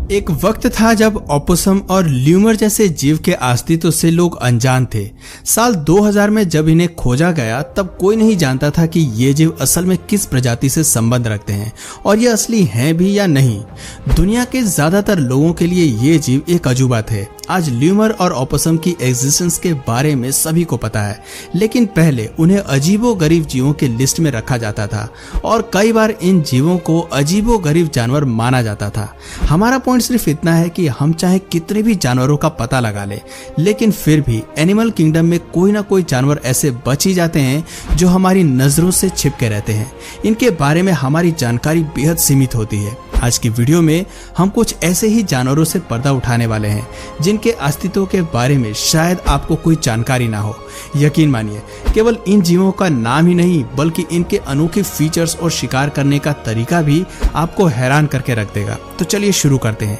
एक वक्त था जब ओपोसम और ल्यूमर जैसे जीव के अस्तित्व से लोग अनजान थे। साल 2000 में जब इन्हें खोजा गया तब कोई नहीं जानता था कि ये जीव असल में किस प्रजाति से संबंध रखते हैं और ये असली हैं भी या नहीं। दुनिया के ज्यादातर लोगों के लिए ये जीव एक अजूबा थे। आज ल्यूमर और ओपोसम की एग्जिस्टेंस के बारे में सभी को पता है, लेकिन पहले उन्हें अजीबोगरीब जीवों के लिस्ट में रखा जाता था और कई बार इन जीवों को अजीबोगरीब जानवर माना जाता था। हमारा पॉइंट सिर्फ इतना है कि हम चाहे कितने भी जानवरों का पता लगा ले, लेकिन फिर भी एनिमल किंगडम में कोई ना कोई जानवर ऐसे बच ही जाते हैं जो हमारी नजरों से छिपके रहते हैं। इनके बारे में हमारी जानकारी बेहद सीमित होती है। आज की वीडियो में हम कुछ ऐसे ही जानवरों से पर्दा उठाने वाले हैं जिनके अस्तित्व के बारे में शायद आपको कोई जानकारी ना हो। यकीन मानिए, केवल इन जीवों का नाम ही नहीं बल्कि इनके अनोखे फीचर्स और शिकार करने का तरीका भी आपको हैरान करके रख देगा। तो चलिए शुरू करते हैं।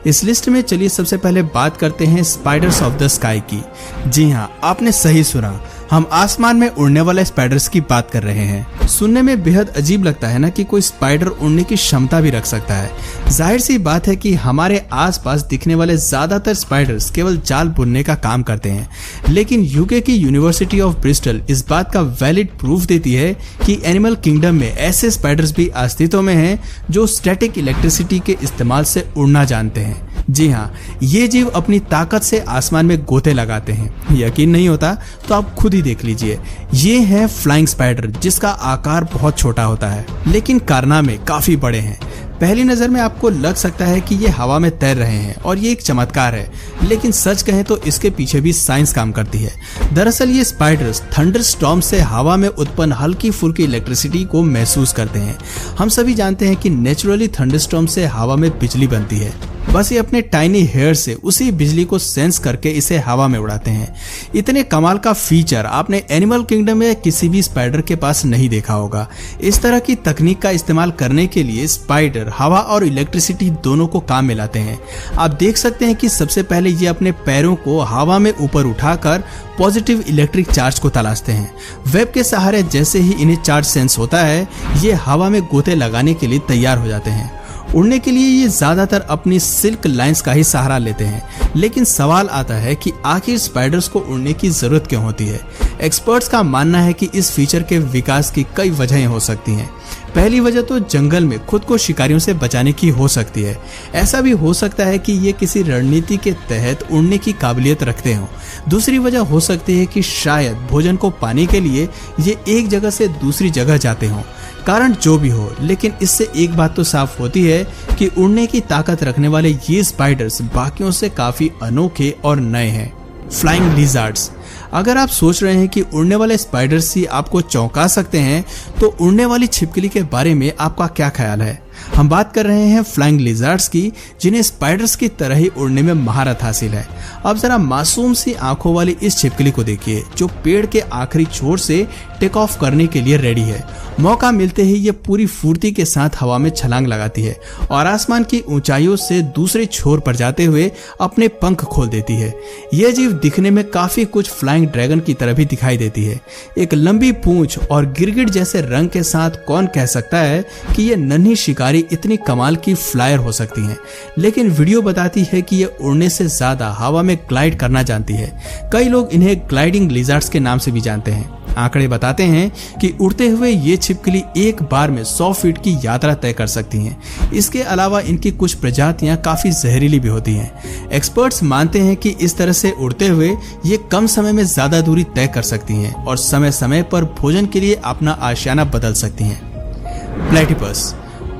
इस लिस्ट में चलिए सबसे पहले बात करते हैं स्पाइडर्स ऑफ द स्काई की। जी हाँ, आपने सही सुना, हम आसमान में उड़ने वाले स्पाइडर्स की बात कर रहे हैं। सुनने में बेहद अजीब लगता है ना कि कोई स्पाइडर उड़ने की क्षमता भी रख सकता है। जाहिर सी बात है कि हमारे आसपास दिखने वाले ज्यादातर स्पाइडर्स केवल जाल बुनने का काम करते हैं, लेकिन यूके की यूनिवर्सिटी ऑफ ब्रिस्टल इस बात का वैलिड प्रूफ देती है कि एनिमल किंगडम में ऐसे स्पाइडर्स भी अस्तित्व में हैं जो स्टैटिक इलेक्ट्रिसिटी के इस्तेमाल से उड़ना जानते हैं। जी हाँ, ये जीव अपनी ताकत से आसमान में गोते लगाते हैं। यकीन नहीं होता तो आप खुद ही देख लीजिए। ये है फ्लाइंग स्पाइडर, जिसका आकार बहुत छोटा होता है लेकिन कारनामे काफी बड़े हैं। पहली नजर में आपको लग सकता है कि ये हवा में तैर रहे हैं और ये एक चमत्कार है, लेकिन सच कहें तो इसके पीछे भी साइंस काम करती है। दरअसल ये स्पाइडर्स थंडरस्टॉर्म से हवा में उत्पन्न हल्की फुल्की इलेक्ट्रिसिटी को महसूस करते हैं। हम सभी जानते हैं कि नेचुरली थंडरस्टॉर्म से हवा में बिजली बनती है, बस ये अपने टाइनी हेयर से उसी बिजली को सेंस करके इसे हवा में उड़ाते हैं। इतने कमाल का फीचर आपने एनिमल किंगडम में किसी भी स्पाइडर के पास नहीं देखा होगा। इस तरह की तकनीक का इस्तेमाल करने के लिए स्पाइडर हवा और इलेक्ट्रिसिटी दोनों को काम में लाते हैं। आप देख सकते हैं कि सबसे पहले ये अपने पैरों को हवा में ऊपर उठाकर पॉजिटिव इलेक्ट्रिक चार्ज को तलाशते हैं। वेब के सहारे जैसे ही इन्हें चार्ज सेंस होता है, ये हवा में गोते लगाने के लिए तैयार हो जाते हैं। उड़ने के लिए ये ज्यादातर अपनी सिल्क लाइंस का ही सहारा लेते हैं, लेकिन सवाल आता है कि आखिर स्पाइडर्स को उड़ने की जरूरत क्यों होती है। एक्सपर्ट्स का मानना है कि इस फीचर के विकास की कई वजहें हो सकती हैं। पहली वजह तो जंगल में खुद को शिकारियों से बचाने की हो सकती है। ऐसा भी हो सकता है कि ये किसी रणनीति के तहत उड़ने की काबिलियत रखते हों। दूसरी वजह हो सकती है कि शायद भोजन को पाने के लिए ये एक जगह से दूसरी जगह जाते हों। कारण जो भी हो, लेकिन इससे एक बात तो साफ होती है कि उड़ने की ताकत रखने वाले ये स्पाइडर्स बाकियों से काफी अनोखे और नए हैं। Flying lizards. अगर आप सोच रहे हैं कि उड़ने वाले स्पाइडर्स ही आपको चौंका सकते हैं, तो उड़ने वाली छिपकली के बारे में आपका क्या ख्याल है? हम बात कर रहे हैं फ्लाइंग लिजर्ड्स की, जिन्हें स्पाइडर्स की तरह ही उड़ने में महारत हासिल है। अब जरा मासूम सी आंखों वाली इस छिपकली को देखिए, जो पेड़ के आखिरी छोर से टेक ऑफ करने के लिए रेडी है। मौका मिलते ही ये पूरी फुर्ती के साथ हवा में छलांग लगाती है और आसमान की ऊंचाइयों से दूसरे छोर पर जाते हुए अपने पंख खोल देती है। यह जीव दिखने में काफी कुछ फ्लाइंग ड्रैगन की तरह भी दिखाई देती है। एक लंबी पूंछ और गिरगिट जैसे रंग के साथ कौन कह सकता है कि ये नन्ही शिकारी इतनी कमाल की फ्लायर हो सकती हैं। लेकिन वीडियो बताती है कि ये उड़ने से ज्यादा हवा में ग्लाइड करना जानती है। कई लोग इन्हें ग्लाइडिंग लिजर्ड्स के नाम से भी जानते हैं। आंकड़े बताते हैं कि उड़ते हुए ये छिपकली एक बार में 100 फीट की यात्रा तय कर सकती हैं। इसके अलावा इनकी कुछ प्रजातियां काफी जहरीली भी होती हैं। एक्सपर्ट्स मानते हैं कि इस तरह से उड़ते हुए ये कम समय में ज्यादा दूरी तय कर सकती हैं और समय समय पर भोजन के लिए अपना आशियाना बदल सकती हैं। प्लेटिपस।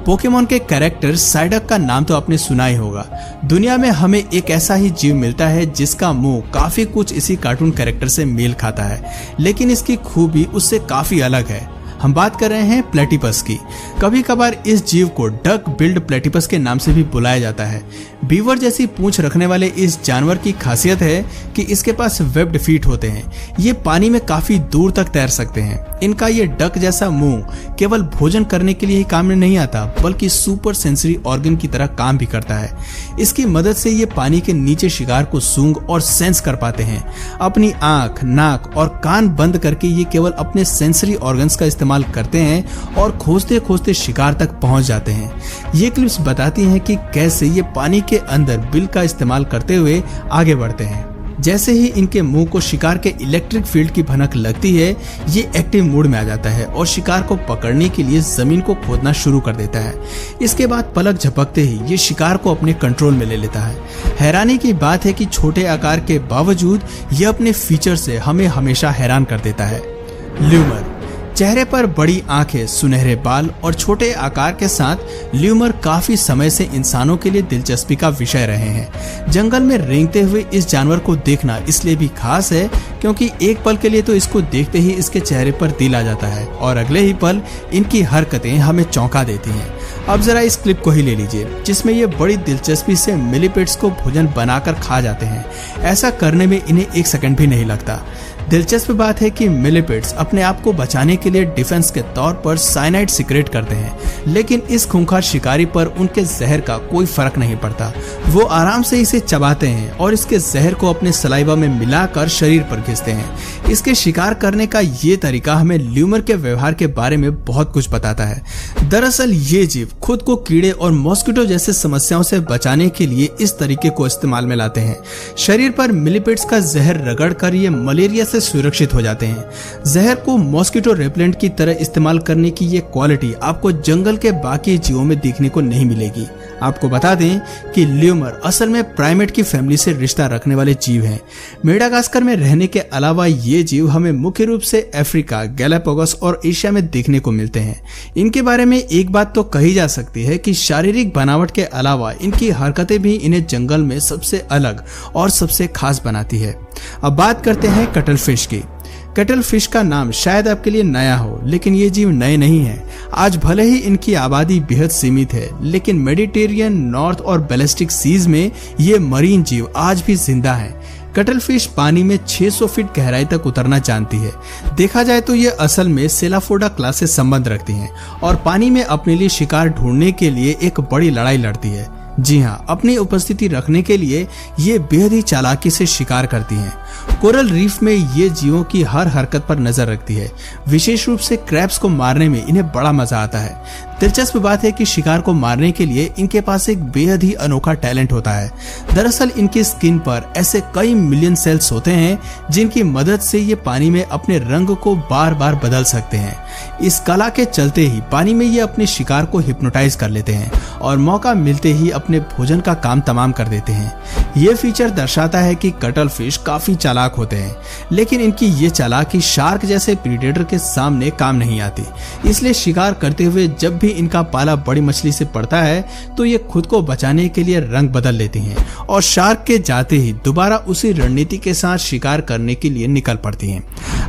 पोकेमॉन के कैरेक्टर साइडक का नाम तो आपने सुना ही होगा। दुनिया में हमें एक ऐसा ही जीव मिलता है जिसका मुंह काफी कुछ इसी कार्टून कैरेक्टर से मेल खाता है, लेकिन इसकी खूबी उससे काफी अलग है। हम बात कर रहे हैं प्लेटिपस की। कभी कभार इस जीव को डक बिल्ड प्लेटिपस के नाम से भी बुलाया जाता है। बीवर जैसी पूंछ रखने वाले इस जानवर की खासियत है कि इसके पास वेब्ड फीट होते हैं। ये पानी में काफी दूर तक तैर सकते हैं। इनका ये डक जैसा मुंह केवल भोजन करने के लिए ही काम में नहीं आता, बल्कि सुपर सेंसरी ऑर्गन की तरह काम भी करता है। इसकी मदद से ये पानी के नीचे शिकार को सूंघ और सेंस कर पाते हैं। अपनी आंख, नाक और कान बंद करके ये केवल अपने सेंसरी ऑर्गन्स का इस्तेमाल इस्तेमाल करते हैं और खोजते खोजते शिकार तक पहुंच जाते हैं। ये क्लिप्स बताती हैं कि कैसे ये पानी के अंदर बिल का इस्तेमाल करते हुए आगे बढ़ते हैं। जैसे ही इनके मुंह को शिकार के इलेक्ट्रिक फील्ड की भनक लगती है, ये एक्टिव मोड में आ जाता है और शिकार को पकड़ने के लिए जमीन को खोदना शुरू कर देता है। इसके बाद पलक झपकते ही ये शिकार को अपने कंट्रोल में ले लेता है। हैरानी की बात है कि छोटे आकार के बावजूद ये अपने फीचर से हमें हमेशा हैरान कर देता है। ल्यूमर चेहरे पर बड़ी आंखें, सुनहरे बाल और छोटे आकार के साथ ल्यूमर काफी समय से इंसानों के लिए दिलचस्पी का विषय रहे हैं। जंगल में रेंगते हुए इस जानवर को देखना इसलिए भी खास है क्योंकि एक पल के लिए तो इसको देखते ही इसके चेहरे पर दिल आ जाता है और अगले ही पल इनकी हरकतें हमें चौंका देती हैं। अब जरा इस क्लिप को ही ले लीजिए जिसमें ये बड़ी दिलचस्पी से मिलीपेड्स को भोजन बनाकर खा जाते हैं। ऐसा करने में इन्हें 1 सेकंड भी नहीं लगता। दिलचस्प बात है कि मिलीपेड्स अपने आप को बचाने के लिए डिफेंस के तौर पर साइनाइड सिक्रेट करते हैं, लेकिन इस खूंखार शिकारी पर उनके जहर का कोई फर्क नहीं पड़ता। वो आराम से इसे चबाते हैं और इसके जहर को अपने सलाइवा में मिलाकर शरीर पर घिसते हैं। इसके शिकार करने का ये तरीका हमें ल्यूमर के व्यवहार के बारे में बहुत कुछ बताता है। दरअसल ये जीव खुद को कीड़े और मॉस्किटो जैसे समस्याओं से बचाने के लिए इस तरीके को इस्तेमाल में लाते हैं। शरीर पर मिलीपेड्स का जहर रगड़कर ये मलेरिया से सुरक्षित हो जाते हैं। जहर को मॉस्किटो रेपेलेंट की तरह इस्तेमाल करने की ये क्वालिटी आपको जंगल के बाकी जीवों में देखने को नहीं मिलेगी। आपको बता दें कि ल्यूमर असल में प्राइमेट की फैमिली से रिश्ता रखने वाले जीव हैं। मेडागास्कर में रहने के अलावा ये जीव हमें मुख्य रूप से अफ्रीका, गैलापागोस और एशिया में देखने को मिलते हैं। इनके बारे में एक बात तो कही जा सकती है कि शारीरिक बनावट के अलावा इनकी हरकतें भी इन्हें जंगल में सबसे अलग और सबसे खास बनाती है। अब बात करते हैं कटल फिश की। कटल फिश का नाम शायद आपके लिए नया हो, लेकिन ये जीव नए नहीं हैं। आज भले ही इनकी आबादी बेहद सीमित है, लेकिन मेडिटेरियन, नॉर्थ और बैलिस्टिक सीज में ये मरीन जीव आज भी जिंदा हैं। कटल फिश पानी में 600 फीट गहराई तक उतरना जानती है। देखा जाए तो ये असल में सेलाफोडा क्लास से संबंध रखती हैं और पानी में अपने लिए शिकार ढूंढने के लिए एक बड़ी लड़ाई लड़ती है। जी हाँ, अपनी उपस्थिति रखने के लिए ये बेहद ही चालाकी से शिकार करती हैं। कोरल रीफ में ये जीवों की हर हरकत पर नजर रखती है। विशेष रूप से क्रैब्स को मारने में इन्हें बड़ा मजा आता है। दिलचस्प बात है कि शिकार को मारने के लिए इनके पास एक बेहद ही अनोखा टैलेंट होता है। दरअसल इनकी स्किन पर ऐसे कई मिलियन सेल्स होते हैं जिनकी मदद से ये पानी में अपने रंग को बार बार बदल सकते हैं। इस कला के चलते ही पानी में ये अपने शिकार को हिप्नोटाइज कर लेते हैं और मौका मिलते ही अपने भोजन का काम तमाम कर देते हैं। ये फीचर दर्शाता है कि कटल फिश काफी चालाक होते हैं, लेकिन इनकी ये चालाकी शार्क जैसे प्रीडेटर के सामने काम नहीं आती। इसलिए शिकार करते हुए जब भी इनका पाला बड़ी मछली से पड़ता है तो ये खुद को बचाने के लिए रंग बदल लेती हैं और शार्क के जाते ही दोबारा उसी रणनीति के साथ शिकार करने के लिए निकल पड़ती हैं।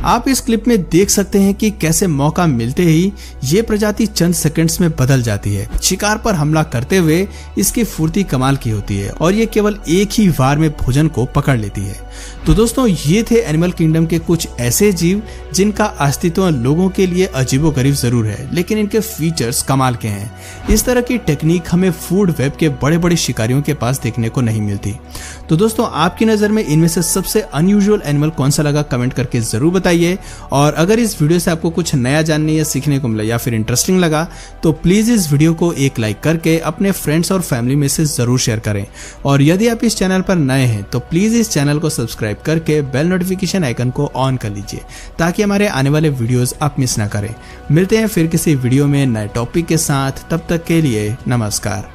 आप इस क्लिप में देख सकते हैं कि कैसे मौका मिलते ही ये प्रजाति चंद सेकंड्स में बदल जाती है। शिकार पर हमला करते हुए इसकी फुर्ती कमाल की होती है और ये केवल एक ही वार में भोजन को पकड़ लेती है। तो दोस्तों, ये थे एनिमल किंगडम के कुछ ऐसे जीव जिनका अस्तित्व लोगों के लिए अजीबोगरीब जरूर है, लेकिन इनके फीचर्स कमाल के हैं। इस तरह की टेक्निक हमें फूड वेब के बड़े बड़े शिकारियों के पास देखने को नहीं मिलती। तो दोस्तों, आपकी नजर में इनमें से सबसे अनयूजुअल एनिमल कौन सा लगा, कमेंट करके जरूर बताइए। और अगर इस वीडियो से आपको कुछ नया जानने या सीखने को मिला या फिर इंटरेस्टिंग लगा तो प्लीज इस वीडियो को एक लाइक करके अपने फ्रेंड्स और फैमिली में से जरूर शेयर करें। और यदि आप इस चैनल पर नए हैं तो प्लीज इस चैनल को सब्सक्राइब करके बेल नोटिफिकेशन आइकन को ऑन कर लीजिए ताकि हमारे आने वाले वीडियोस आप मिस ना करें। मिलते हैं फिर किसी वीडियो में नए टॉपिक के साथ, तब तक के लिए नमस्कार।